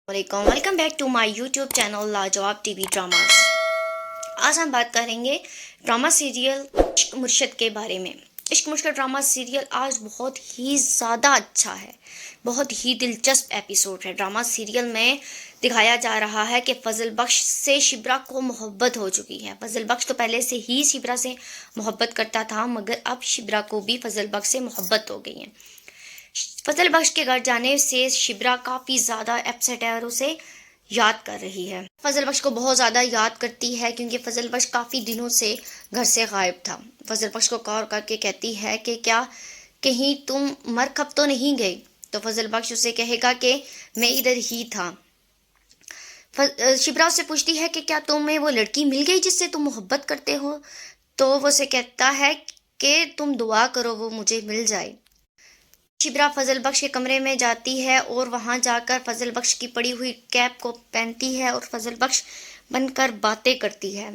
Welcome back to my YouTube channel Lajawab TV dramas. आज हम बात करेंगे ड्रामा सीरियल इश्क मुर्शद के बारे में। इश्क मुर्शद ड्रामा सीरियल आज बहुत ही ज़्यादा अच्छा है, बहुत ही दिलचस्प एपिसोड है। ड्रामा सीरियल में दिखाया जा रहा है कि फजल बख्श से शिब्रा को मोहब्बत हो चुकी है। फजल बख्श तो पहले से ही शिब्रा से मोहब्बत करता था, मगर अब शिब्रा को भी फजल बख्श से मोहब्बत हो गई है। फजल बख्श के घर जाने से शिब्रा काफ़ी ज़्यादा अपसेट है और उसे याद कर रही है। फजल बख्श को बहुत ज़्यादा याद करती है क्योंकि फजल बख्श काफ़ी दिनों से घर से गायब था। फजल बख्श को कॉल करके कहती है कि क्या कहीं तुम मर खप तो नहीं गई। तो फजल बख्श उसे कहेगा कि मैं इधर ही था। शिब्रा उससे पूछती है कि क्या तुम्हें वो लड़की मिल गई जिससे तुम मोहब्बत करते हो। तो वो उसे कहता है कि तुम दुआ करो वो मुझे मिल जाए। शिब्रा फजल बख्श के कमरे में जाती है और वहां जाकर फजल बख्श की पड़ी हुई कैप को पहनती है और फजल बख्श बनकर बातें करती है।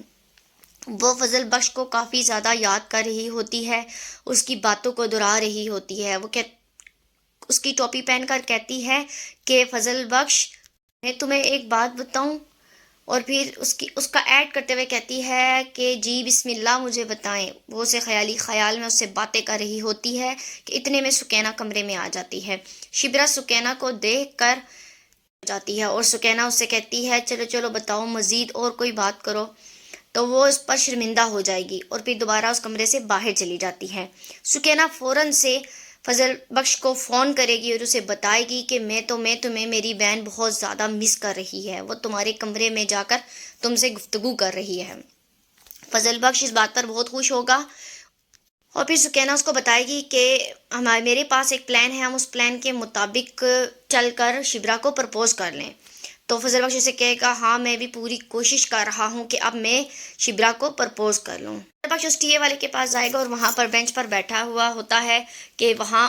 वो फजल बख्श को काफ़ी ज़्यादा याद कर रही होती है, उसकी बातों को दोहरा रही होती है। उसकी टोपी पहनकर कहती है कि फजल बख्श, मैं तुम्हें एक बात बताऊं। और फिर उसका ऐड करते हुए कहती है कि जी बिस्मिल्लाह मुझे बताएं। वो उसे ख्याल में उससे बातें कर रही होती है कि इतने में सुकैना कमरे में आ जाती है। शिब्रा सुकैना को देख कर जाती है और सुकैना उससे कहती है चलो चलो बताओ मज़ीद और कोई बात करो। तो वो इस पर शर्मिंदा हो जाएगी और फिर दोबारा उस कमरे से बाहर चली जाती है। सुकैना फ़ौरन से फजल बख्श को फ़ोन करेगी और उसे बताएगी कि मैं तुम्हें मेरी बहन बहुत ज़्यादा मिस कर रही है, वो तुम्हारे कमरे में जाकर तुमसे गुफ्तगू कर रही है। फजल बख्श इस बात पर बहुत खुश होगा और फिर सुकैना उसको बताएगी कि मेरे पास एक प्लान है, हम उस प्लान के मुताबिक चलकर शिब्रा को प्रपोज़ कर लें। तो फजल बख्श उसे कहेगा हाँ मैं भी पूरी कोशिश कर रहा हूँ कि अब मैं शिब्रा को प्रपोज कर लूँ। फजल बख्श उस टीए वाले के पास जाएगा और वहाँ पर बेंच पर बैठा हुआ होता है कि वहाँ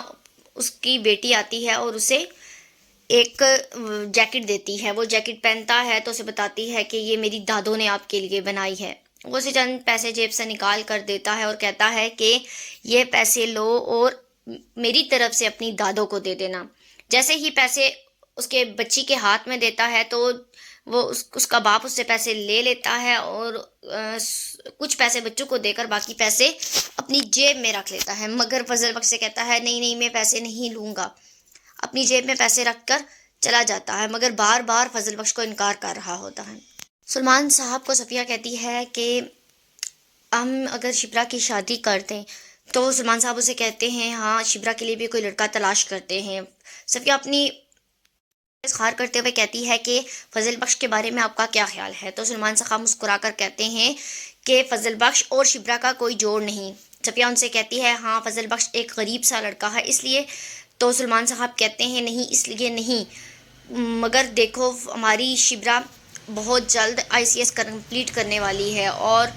उसकी बेटी आती है और उसे एक जैकेट देती है। वो जैकेट पहनता है तो उसे बताती है कि ये मेरी दादों ने आपके लिए बनाई है। वो उसे चंद पैसे जेब से निकाल कर देता है और कहता है कि ये पैसे लो और मेरी तरफ से अपनी दादों को दे देना। जैसे ही पैसे उसके बच्ची के हाथ में देता है तो वो उसका बाप उससे पैसे ले लेता है और कुछ पैसे बच्चों को देकर बाकी पैसे अपनी जेब में रख लेता है। मगर फजल बख्श से कहता है नहीं नहीं मैं पैसे नहीं लूँगा। अपनी जेब में पैसे रखकर चला जाता है, मगर बार बार फजल बख्श को इनकार कर रहा होता है। सलमान साहब को सफ़िया कहती है कि हम अगर शिब्रा की शादी कर दें। तो सलमान साहब उसे कहते हैं हाँ शिब्रा के लिए भी कोई लड़का तलाश करते हैं। सफ़िया अपनी इज़हार करते हुए कहती है कि फजल बख्श के बारे में आपका क्या ख्याल है। तो सलमान साहब मुस्कुराकर कहते हैं कि फजल बख्श और शिब्रा का कोई जोड़ नहीं। सफ़िया उनसे कहती है हाँ फजल बख्श एक गरीब सा लड़का है इसलिए। तो सलमान साहब कहते हैं नहीं इसलिए नहीं, मगर देखो हमारी शिब्रा बहुत जल्द आईसीएस कंप्लीट करने वाली है और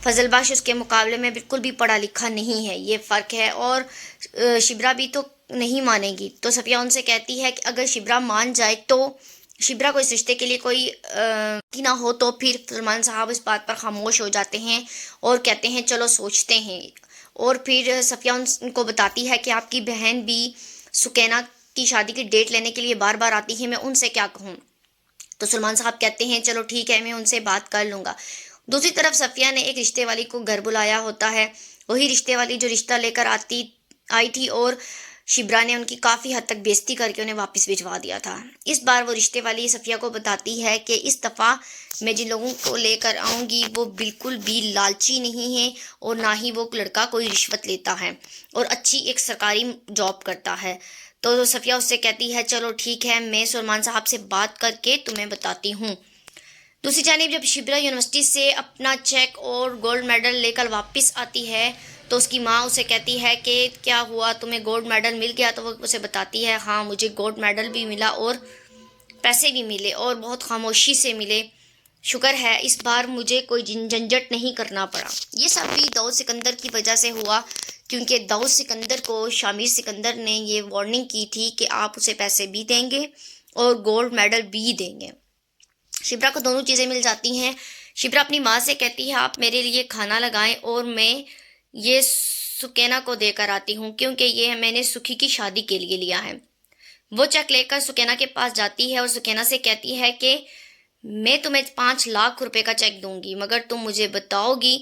फजल बख्श उसके मुकाबले में बिल्कुल भी पढ़ा लिखा नहीं है, ये फ़र्क है। और शिब्रा भी तो नहीं मानेगी। तो सफ़िया उनसे कहती है कि अगर शिब्रा मान जाए तो शिब्रा को इस रिश्ते के लिए कोई की ना हो। तो फिर सलमान साहब इस बात पर खामोश हो जाते हैं और कहते हैं चलो सोचते हैं। और फिर सफ़िया उनको बताती है कि आपकी बहन भी सुकैना की शादी की डेट लेने के लिए बार बार आती है, मैं उनसे क्या कहूँ। तो सलमान साहब कहते हैं चलो ठीक है मैं उनसे बात कर लूँगा। दूसरी तरफ सफ़िया ने एक रिश्ते वाली को घर बुलाया होता है, वही रिश्ते वाली जो रिश्ता लेकर आई थी और शिब्रा ने उनकी काफ़ी हद तक बेइज्जती करके उन्हें वापस भिजवा दिया था। इस बार वो रिश्ते वाली सफ़िया को बताती है कि इस दफ़ा मैं जिन लोगों को लेकर आऊँगी वो बिल्कुल भी लालची नहीं है और ना ही वो लड़का कोई रिश्वत लेता है और अच्छी एक सरकारी जॉब करता है। तो सफ़िया उससे कहती है चलो ठीक है मैं सलमान साहब से बात करके तुम्हें बताती हूँ। दूसरी जानिब जब शिब्रा यूनिवर्सिटी से अपना चेक और गोल्ड मेडल लेकर वापस आती है तो उसकी माँ उसे कहती है कि क्या हुआ तुम्हें गोल्ड मेडल मिल गया। तो वो उसे बताती है हाँ मुझे गोल्ड मेडल भी मिला और पैसे भी मिले और बहुत खामोशी से मिले, शुक्र है इस बार मुझे कोई झंझट नहीं करना पड़ा। ये सब भी दाऊद सिकंदर की वजह से हुआ क्योंकि दाऊद सिकंदर को शामिर सिकंदर ने ये वार्निंग की थी कि आप उसे पैसे भी देंगे और गोल्ड मेडल भी देंगे। शिब्रा को दोनों चीज़ें मिल जाती हैं। शिब्रा अपनी माँ से कहती है आप मेरे लिए खाना लगाएं और मैं ये सुकैना को देकर आती हूँ क्योंकि ये मैंने सुखी की शादी के लिए लिया है। वो चेक लेकर सुकैना के पास जाती है और सुकैना से कहती है कि मैं तुम्हें 5 लाख रुपए का चेक दूंगी मगर तुम मुझे बताओगी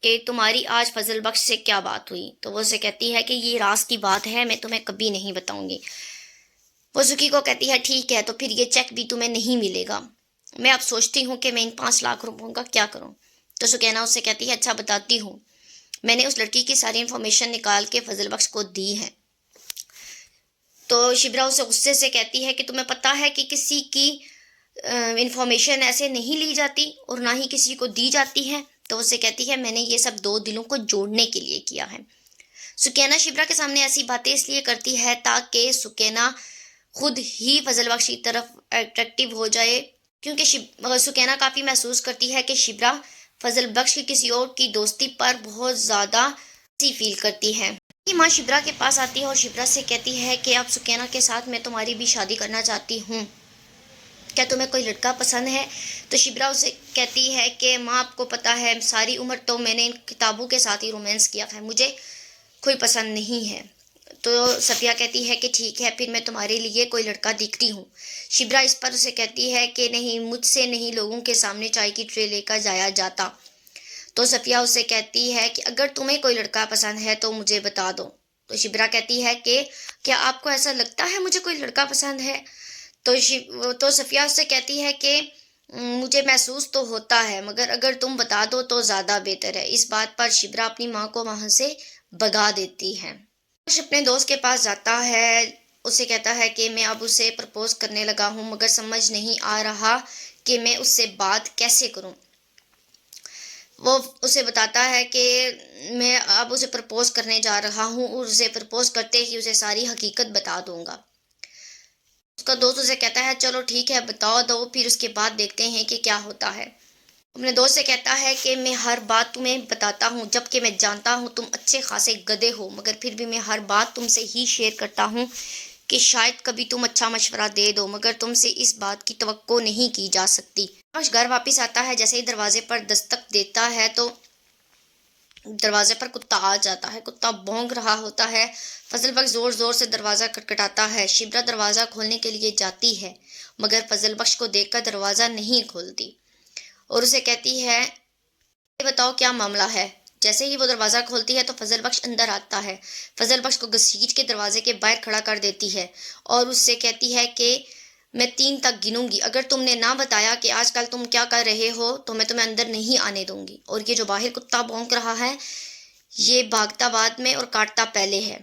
कि तुम्हारी आज फजल बख्श से क्या बात हुई। तो वो उसे कहती है कि ये राज की बात है, मैं तुम्हें कभी नहीं बताऊंगी। वो सुकी को कहती है ठीक है, तो फिर ये चेक भी तुम्हें नहीं मिलेगा। मैं अब सोचती हूँ कि मैं इन 5 लाख रुपयों का क्या करूँ। तो सुकैना उससे कहती है अच्छा बताती हूँ, मैंने उस लड़की की सारी इन्फॉर्मेशन निकाल के फजल बख्श को दी है। तो शिब्रा उसे गुस्से से कहती है कि तुम्हें पता है कि किसी की इन्फॉर्मेशन ऐसे नहीं ली जाती और ना ही किसी को दी जाती है। तो उसे कहती है मैंने ये सब दो दिलों को जोड़ने के लिए किया है। सुकैना शिब्रा के सामने ऐसी बातें इसलिए करती है ताकि सुकैना खुद ही फजल बख्श की तरफ अट्रैक्टिव हो जाए, क्योंकि सुकैना काफ़ी महसूस करती है कि शिब्रा फजल बख्श की किसी और की दोस्ती पर बहुत ज़्यादा सी फील करती है। कि माँ शिब्रा के पास आती है और शिब्रा से कहती है कि अब सुकैना के साथ मैं तुम्हारी भी शादी करना चाहती हूँ, क्या तुम्हें कोई लड़का पसंद है। तो शिब्रा उसे कहती है कि माँ आपको पता है सारी उम्र तो मैंने इन किताबों के साथ ही रोमांस किया है, मुझे कोई पसंद नहीं है। तो सफ़िया कहती है कि ठीक है फिर मैं तुम्हारे लिए कोई लड़का देखती हूँ। शिब्रा इस पर उसे कहती है कि नहीं, मुझसे नहीं लोगों के सामने चाय की ट्रे लेकर जाया जाता। तो सफ़िया उसे कहती है कि अगर तुम्हें कोई लड़का पसंद है तो मुझे बता दो। तो शिब्रा कहती है कि क्या आपको ऐसा लगता है मुझे कोई लड़का पसंद है। तो सफ़िया उससे कहती है कि मुझे महसूस तो होता है मगर अगर तुम बता दो तो ज़्यादा बेहतर है। इस बात पर शिब्रा अपनी माँ को वहाँ से भगा देती है। अपने दोस्त के पास जाता है, उसे कहता है कि मैं अब उसे प्रपोज करने लगा हूँ मगर समझ नहीं आ रहा कि मैं उससे बात कैसे करूँ। वो उसे बताता है कि मैं अब उसे प्रपोज करने जा रहा हूँ और उसे प्रपोज करते ही उसे सारी हकीकत बता दूंगा। उसका दोस्त उसे कहता है चलो ठीक है बताओ दो, फिर उसके बाद देखते हैं कि क्या होता है। अपने दोस्त से कहता है कि मैं हर बात तुम्हें बताता हूँ, जबकि मैं जानता हूँ तुम अच्छे खासे गधे हो, मगर फिर भी मैं हर बात तुमसे ही शेयर करता हूँ कि शायद कभी तुम अच्छा मशवरा दे दो, मगर तुमसे इस बात की तवक्को नहीं की जा सकती। आकाश घर वापस आता है, जैसे ही दरवाजे पर दस्तक देता है तो दरवाजे पर कुत्ता आ जाता है। कुत्ता भौंक रहा होता है। फजल बख्श जोर जोर से दरवाज़ा खटखटाता है। शिब्रा दरवाज़ा खोलने के लिए जाती है मगर फजल बख्श को देखकर दरवाज़ा नहीं खोलती और उसे कहती है ये बताओ क्या मामला है। जैसे ही वो दरवाज़ा खोलती है तो फजल बख्श अंदर आता है। फजल बख्श को घसीट के दरवाजे के बाहर खड़ा कर देती है और उससे कहती है कि मैं 3 तक गिनूंगी, अगर तुमने ना बताया कि आजकल तुम क्या कर रहे हो तो मैं तुम्हें अंदर नहीं आने दूंगी। और ये जो बाहर कुत्ता भौंक रहा है ये भागता बाद में और काटता पहले है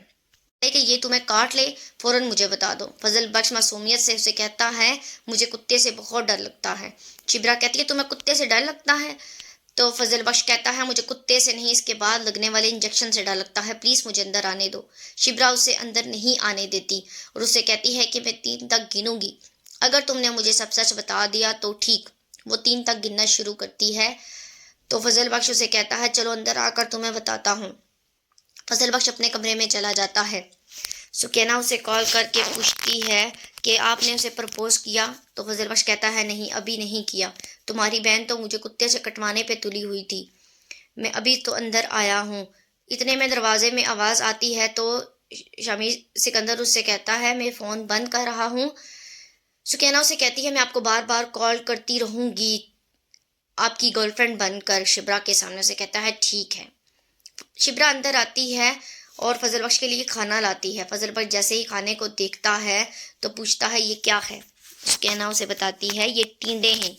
कि ये तुम्हें काट ले, फौरन मुझे बता दो। फजल बख्श मासूमियत से उसे कहता है मुझे कुत्ते से बहुत डर लगता है। शिब्रा कहती है तुम्हें कुत्ते से डर लगता है। तो फजल बख्श कहता है मुझे कुत्ते से नहीं, इसके बाद लगने वाले इंजेक्शन से डर लगता है, प्लीज़ मुझे अंदर आने दो। शिब्रा उसे अंदर नहीं आने देती और उसे कहती है कि मैं 3 तक गिनूंगी, अगर तुमने मुझे सब सच बता दिया तो ठीक। वो 3 तक गिनना शुरू करती है। तो फजल बख्श उसे कहता है चलो अंदर आकर तुम्हें बताता हूँ। फजल बख्श अपने कमरे में चला जाता है। सुकैना उसे कॉल करके पूछती है कि आपने उसे प्रपोज किया। तो फजल बख्श कहता है नहीं, अभी नहीं किया, तुम्हारी बहन तो मुझे कुत्ते से कटवाने पे तुली हुई थी, मैं अभी तो अंदर आया हूँ। इतने में दरवाजे में आवाज़ आती है तो शमी सिकंदर उससे कहता है मैं फ़ोन बंद कर रहा हूँ। सुकैना उसे कहती है मैं आपको बार बार कॉल करती रहूँगी आपकी गर्लफ्रेंड बनकर। शिब्रा के सामने उसे कहता है ठीक है। शिब्रा अंदर आती है और फजल बख्श के लिए खाना लाती है। फजल बख्श जैसे ही खाने को देखता है तो पूछता है ये क्या है। सुकैना उसे बताती है ये टींडे हैं।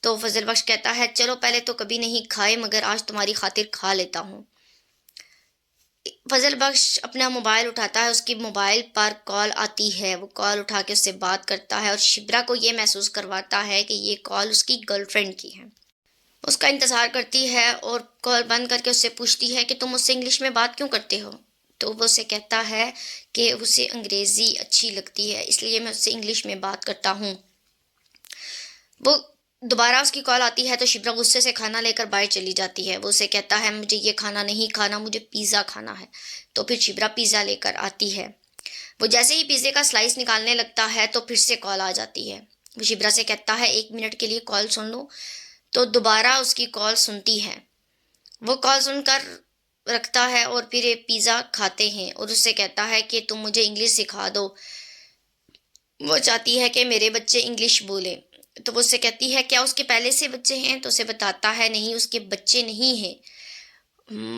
तो फजल बख्श कहता है चलो पहले तो कभी नहीं खाए मगर आज तुम्हारी खातिर खा लेता हूँ। फजल बख्श अपना मोबाइल उठाता है, उसकी मोबाइल पर कॉल आती है। वो कॉल उठा के उससे बात करता है और शिब्रा को ये महसूस करवाता है कि ये कॉल उसकी गर्लफ्रेंड की है। उसका इंतज़ार करती है और कॉल बंद करके उससे पूछती है कि तुम मुझसे इंग्लिश में बात क्यों करते हो। तो वो उसे कहता है कि उसे अंग्रेज़ी अच्छी लगती है इसलिए मैं उससे इंग्लिश में बात करता हूँ। वो दोबारा उसकी कॉल आती है तो शिब्रा गुस्से से खाना लेकर बाहर चली जाती है। वो उसे कहता है मुझे ये खाना नहीं खाना, मुझे पिज़्ज़ा खाना है। तो फिर शिब्रा पिज़्ज़ा लेकर आती है। वो जैसे ही पिज़्ज़े का स्लाइस निकालने लगता है तो फिर से कॉल आ जाती है। वो शिब्रा से कहता है 1 मिनट के लिए कॉल सुन लो। तो दोबारा उसकी कॉल सुनती है। वो कॉल सुनकर रखता है और फिर पिज़्ज़ा खाते हैं और उससे कहता है कि तुम मुझे इंग्लिश सिखा दो। वो चाहती है कि मेरे बच्चे इंग्लिश बोले। तो वो उससे कहती है क्या उसके पहले से बच्चे हैं? तो उसे बताता है नहीं, उसके बच्चे नहीं हैं।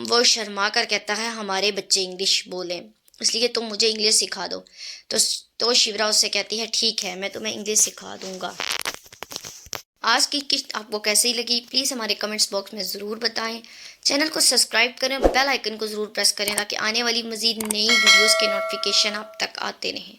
वो शर्मा कर कहता है हमारे बच्चे इंग्लिश बोलें, इसलिए तुम मुझे इंग्लिश सिखा दो। तो शिवरा उससे कहती है ठीक है, मैं तुम्हें इंग्लिश सिखा दूंगा। आज की किस्त आपको कैसी लगी प्लीज़ हमारे कमेंट्स बॉक्स में ज़रूर बताएं। चैनल को सब्सक्राइब करें, बेल आइकन को ज़रूर प्रेस करें ताकि आने वाली मज़ीद नई वीडियोस के नोटिफिकेशन आप तक आते रहें।